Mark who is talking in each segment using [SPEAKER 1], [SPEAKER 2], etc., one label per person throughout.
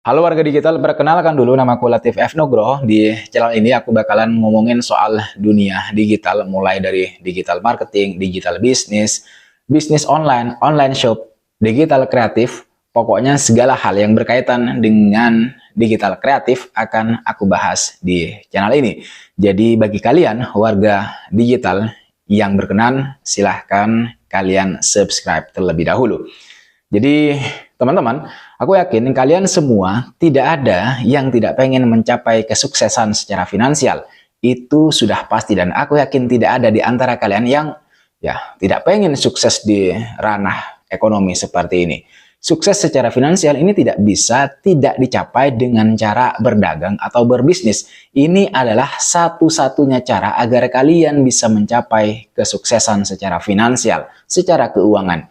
[SPEAKER 1] Halo warga digital, perkenalkan dulu nama aku Latif F. Nugroho. Di channel ini aku bakalan ngomongin soal dunia digital, mulai dari digital marketing, digital bisnis, bisnis online, online shop, digital kreatif. Pokoknya segala hal yang berkaitan dengan digital kreatif akan aku bahas di channel ini. Jadi bagi kalian warga digital yang berkenan, silahkan kalian subscribe terlebih dahulu. Jadi teman-teman, aku yakin kalian semua tidak ada yang tidak pengen mencapai kesuksesan secara finansial. Itu sudah pasti, dan aku yakin tidak ada di antara kalian yang tidak pengen sukses di ranah ekonomi seperti ini. Sukses secara finansial ini tidak dicapai dengan cara berdagang atau berbisnis. Ini adalah satu-satunya cara agar kalian bisa mencapai kesuksesan secara finansial, secara keuangan.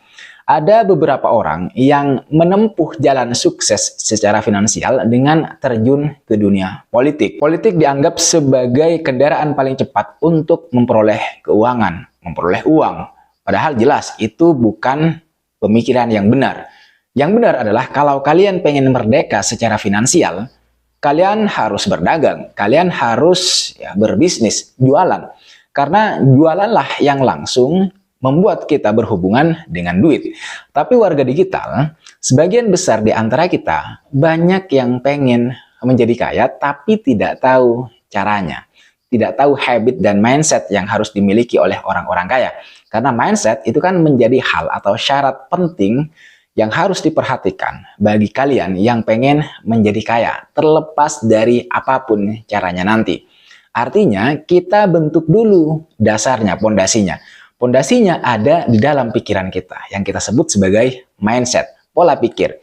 [SPEAKER 1] Ada beberapa orang yang menempuh jalan sukses secara finansial dengan terjun ke dunia politik. Politik dianggap sebagai kendaraan paling cepat untuk memperoleh keuangan, memperoleh uang. Padahal jelas itu bukan pemikiran yang benar. Yang benar adalah kalau kalian pengen merdeka secara finansial, kalian harus berdagang, kalian harus berbisnis, jualan. Karena jualanlah yang langsung membuat kita berhubungan dengan duit. Tapi warga digital, sebagian besar di antara kita banyak yang pengen menjadi kaya tapi tidak tahu caranya. Tidak tahu habit dan mindset yang harus dimiliki oleh orang-orang kaya. Karena mindset itu kan menjadi hal atau syarat penting yang harus diperhatikan bagi kalian yang pengen menjadi kaya, terlepas dari apapun caranya nanti. Artinya kita bentuk dulu dasarnya, pondasinya. Pondasinya ada di dalam pikiran kita, yang kita sebut sebagai mindset, pola pikir.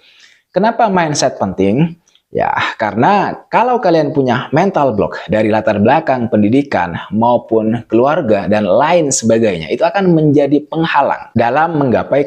[SPEAKER 1] Kenapa mindset penting? Ya, karena kalau kalian punya mental block dari latar belakang pendidikan maupun keluarga dan lain sebagainya, itu akan menjadi penghalang dalam menggapai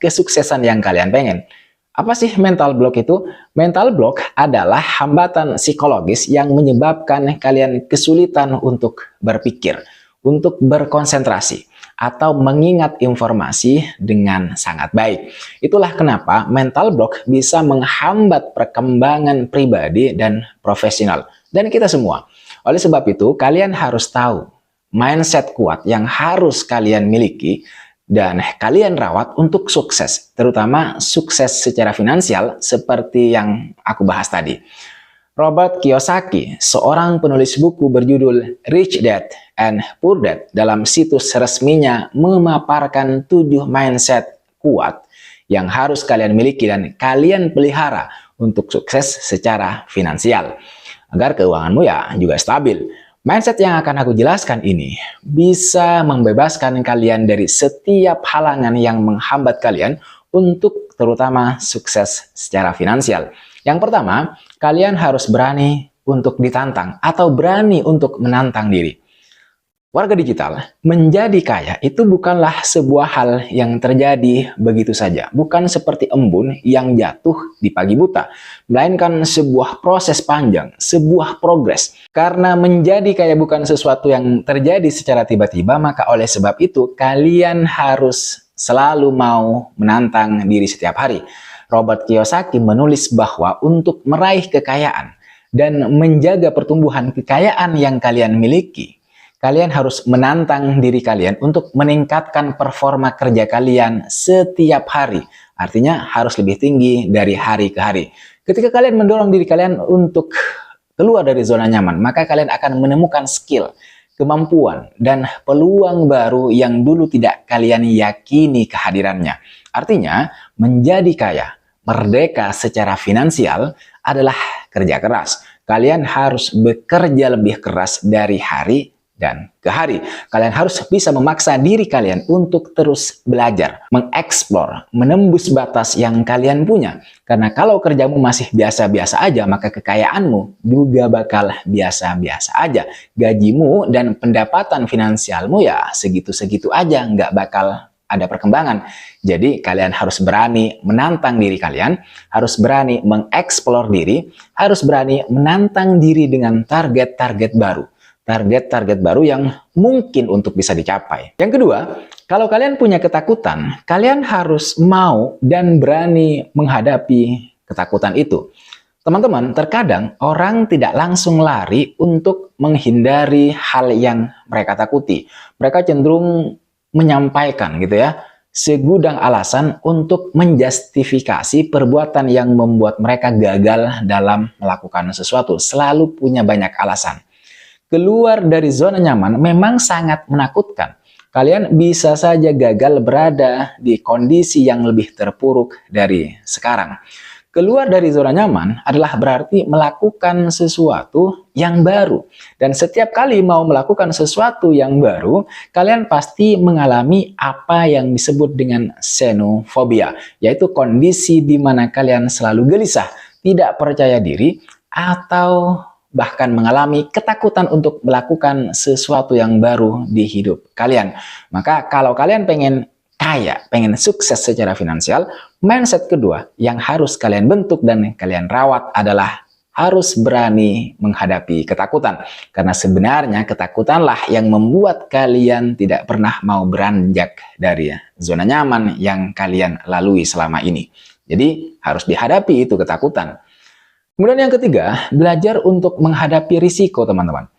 [SPEAKER 1] kesuksesan yang kalian pengen. Apa sih mental block itu? Mental block adalah hambatan psikologis yang menyebabkan kalian kesulitan untuk berpikir, untuk berkonsentrasi, atau mengingat informasi dengan sangat baik. Itulah kenapa mental block bisa menghambat perkembangan pribadi dan profesional, dan kita semua. Oleh sebab itu, kalian harus tahu mindset kuat yang harus kalian miliki dan kalian rawat untuk sukses, terutama sukses secara finansial seperti yang aku bahas tadi. Robert Kiyosaki, seorang penulis buku berjudul Rich Dad and Poor Dad, dalam situs resminya memaparkan 7 mindset kuat yang harus kalian miliki dan kalian pelihara untuk sukses secara finansial, agar keuanganmu juga stabil. Mindset yang akan aku jelaskan ini bisa membebaskan kalian dari setiap halangan yang menghambat kalian untuk terutama sukses secara finansial. Yang pertama, kalian harus berani untuk ditantang atau berani untuk menantang diri. Warga digital, menjadi kaya itu bukanlah sebuah hal yang terjadi begitu saja. Bukan seperti embun yang jatuh di pagi buta. Melainkan sebuah proses panjang, sebuah progres. Karena menjadi kaya bukan sesuatu yang terjadi secara tiba-tiba, maka oleh sebab itu kalian harus selalu mau menantang diri setiap hari. Robert Kiyosaki menulis bahwa untuk meraih kekayaan dan menjaga pertumbuhan kekayaan yang kalian miliki, kalian harus menantang diri kalian untuk meningkatkan performa kerja kalian setiap hari. Artinya harus lebih tinggi dari hari ke hari. Ketika kalian mendorong diri kalian untuk keluar dari zona nyaman, maka kalian akan menemukan skill, kemampuan, dan peluang baru yang dulu tidak kalian yakini kehadirannya. Artinya, menjadi kaya, merdeka secara finansial adalah kerja keras. Kalian harus bekerja lebih keras dari hari dan ke hari. Kalian harus bisa memaksa diri kalian untuk terus belajar, mengeksplor, menembus batas yang kalian punya. Karena kalau kerjamu masih biasa-biasa aja, maka kekayaanmu juga bakal biasa-biasa aja. Gajimu dan pendapatan finansialmu segitu-segitu aja, nggak bakal ada perkembangan. Jadi kalian harus berani menantang diri kalian, harus berani mengeksplor diri, harus berani menantang diri dengan target-target baru. Target-target baru yang mungkin untuk bisa dicapai. Yang kedua, kalau kalian punya ketakutan, kalian harus mau dan berani menghadapi ketakutan itu. Teman-teman, terkadang orang tidak langsung lari untuk menghindari hal yang mereka takuti. Mereka cenderung menyampaikan gitu ya, segudang alasan untuk menjustifikasi perbuatan yang membuat mereka gagal dalam melakukan sesuatu. Selalu punya banyak alasan. Keluar dari zona nyaman memang sangat menakutkan. Kalian bisa saja gagal berada di kondisi yang lebih terpuruk dari sekarang. Keluar dari zona nyaman adalah berarti melakukan sesuatu yang baru. Dan setiap kali mau melakukan sesuatu yang baru, kalian pasti mengalami apa yang disebut dengan xenofobia, yaitu kondisi di mana kalian selalu gelisah, tidak percaya diri, atau bahkan mengalami ketakutan untuk melakukan sesuatu yang baru di hidup kalian. Maka kalau kalian pengen kaya, pengen sukses secara finansial, mindset kedua yang harus kalian bentuk dan kalian rawat adalah harus berani menghadapi ketakutan. Karena sebenarnya ketakutanlah yang membuat kalian tidak pernah mau beranjak dari zona nyaman yang kalian lalui selama ini. Jadi harus dihadapi itu ketakutan. Kemudian yang ketiga, belajar untuk menghadapi risiko, teman-teman.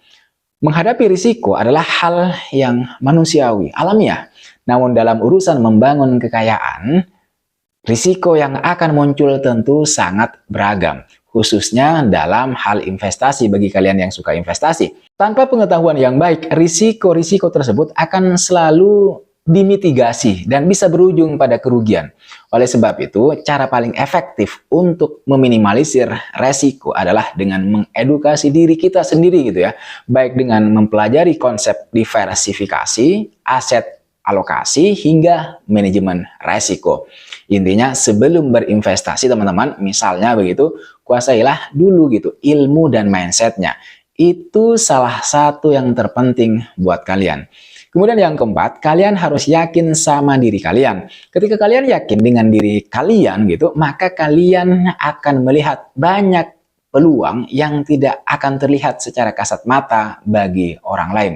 [SPEAKER 1] Menghadapi risiko adalah hal yang manusiawi, alamiah. Namun dalam urusan membangun kekayaan, risiko yang akan muncul tentu sangat beragam, khususnya dalam hal investasi bagi kalian yang suka investasi. Tanpa pengetahuan yang baik, risiko-risiko tersebut akan selalu dimitigasi dan bisa berujung pada kerugian. Oleh sebab itu, cara paling efektif untuk meminimalisir resiko adalah dengan mengedukasi diri kita sendiri gitu ya. Baik dengan mempelajari konsep diversifikasi, aset alokasi, hingga manajemen resiko. Intinya sebelum berinvestasi teman-teman, misalnya begitu, kuasailah dulu gitu ilmu dan mindsetnya. Itu salah satu yang terpenting buat kalian. Kemudian yang keempat, kalian harus yakin sama diri kalian. Ketika kalian yakin dengan diri kalian gitu, maka kalian akan melihat banyak peluang yang tidak akan terlihat secara kasat mata bagi orang lain.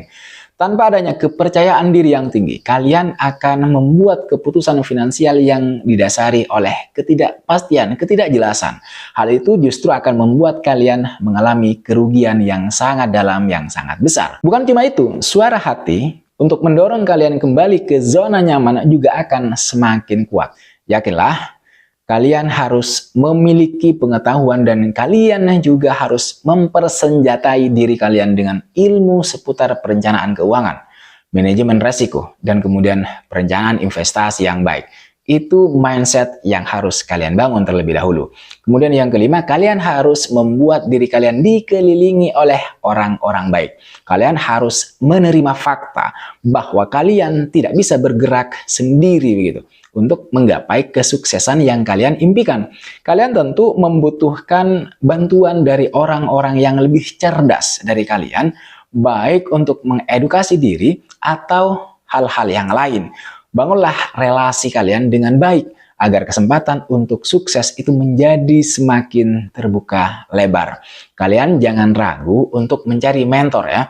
[SPEAKER 1] Tanpa adanya kepercayaan diri yang tinggi, kalian akan membuat keputusan finansial yang didasari oleh ketidakpastian, ketidakjelasan. Hal itu justru akan membuat kalian mengalami kerugian yang sangat dalam, yang sangat besar. Bukan cuma itu, suara hati untuk mendorong kalian kembali ke zona nyaman juga akan semakin kuat. Yakinlah, kalian harus memiliki pengetahuan dan kalian juga harus mempersenjatai diri kalian dengan ilmu seputar perencanaan keuangan, manajemen resiko, dan kemudian perencanaan investasi yang baik. Itu mindset yang harus kalian bangun terlebih dahulu. Kemudian yang kelima, kalian harus membuat diri kalian dikelilingi oleh orang-orang baik. Kalian harus menerima fakta bahwa kalian tidak bisa bergerak sendiri begitu untuk menggapai kesuksesan yang kalian impikan. Kalian tentu membutuhkan bantuan dari orang-orang yang lebih cerdas dari kalian, baik untuk mengedukasi diri atau hal-hal yang lain. Bangunlah relasi kalian dengan baik agar kesempatan untuk sukses itu menjadi semakin terbuka lebar. Kalian jangan ragu untuk mencari mentor ya.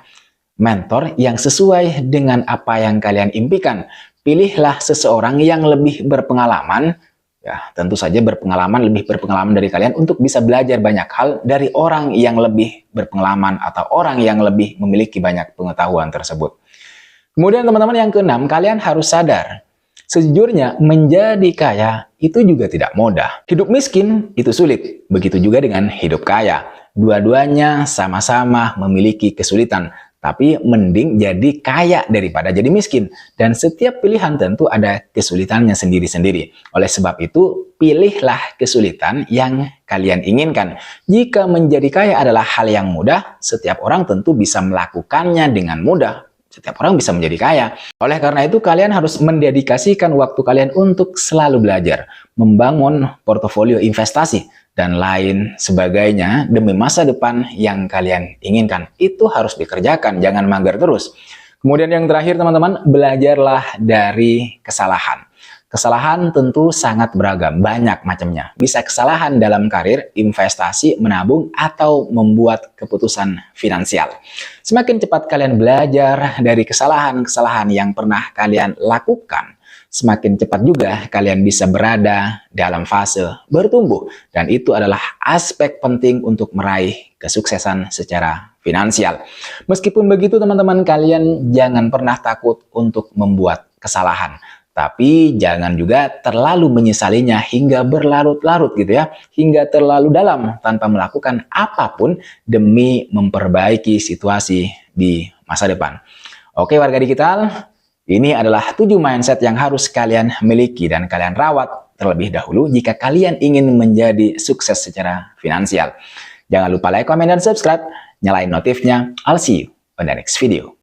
[SPEAKER 1] Mentor yang sesuai dengan apa yang kalian impikan. Pilihlah seseorang yang lebih berpengalaman, ya tentu saja lebih berpengalaman dari kalian untuk bisa belajar banyak hal dari orang yang lebih berpengalaman atau orang yang lebih memiliki banyak pengetahuan tersebut. Kemudian teman-teman yang keenam, kalian harus sadar, sejujurnya menjadi kaya itu juga tidak mudah. Hidup miskin itu sulit, begitu juga dengan hidup kaya. Dua-duanya sama-sama memiliki kesulitan, tapi mending jadi kaya daripada jadi miskin. Dan setiap pilihan tentu ada kesulitannya sendiri-sendiri. Oleh sebab itu, pilihlah kesulitan yang kalian inginkan. Jika menjadi kaya adalah hal yang mudah, setiap orang tentu bisa melakukannya dengan mudah. Setiap orang bisa menjadi kaya. Oleh karena itu, kalian harus mendedikasikan waktu kalian untuk selalu belajar, membangun portofolio investasi, dan lain sebagainya demi masa depan yang kalian inginkan. Itu harus dikerjakan, jangan mager terus. Kemudian yang terakhir teman-teman, belajarlah dari kesalahan. Kesalahan tentu sangat beragam, banyak macamnya. Bisa kesalahan dalam karir, investasi, menabung, atau membuat keputusan finansial. Semakin cepat kalian belajar dari kesalahan-kesalahan yang pernah kalian lakukan, semakin cepat juga kalian bisa berada dalam fase bertumbuh. Dan itu adalah aspek penting untuk meraih kesuksesan secara finansial. Meskipun begitu teman-teman, kalian jangan pernah takut untuk membuat kesalahan. Tapi jangan juga terlalu menyesalinya hingga berlarut-larut gitu ya. Hingga terlalu dalam tanpa melakukan apapun demi memperbaiki situasi di masa depan. Oke warga digital, ini adalah 7 mindset yang harus kalian miliki dan kalian rawat terlebih dahulu jika kalian ingin menjadi sukses secara finansial. Jangan lupa like, comment, dan subscribe. Nyalain notifnya. I'll see you on the next video.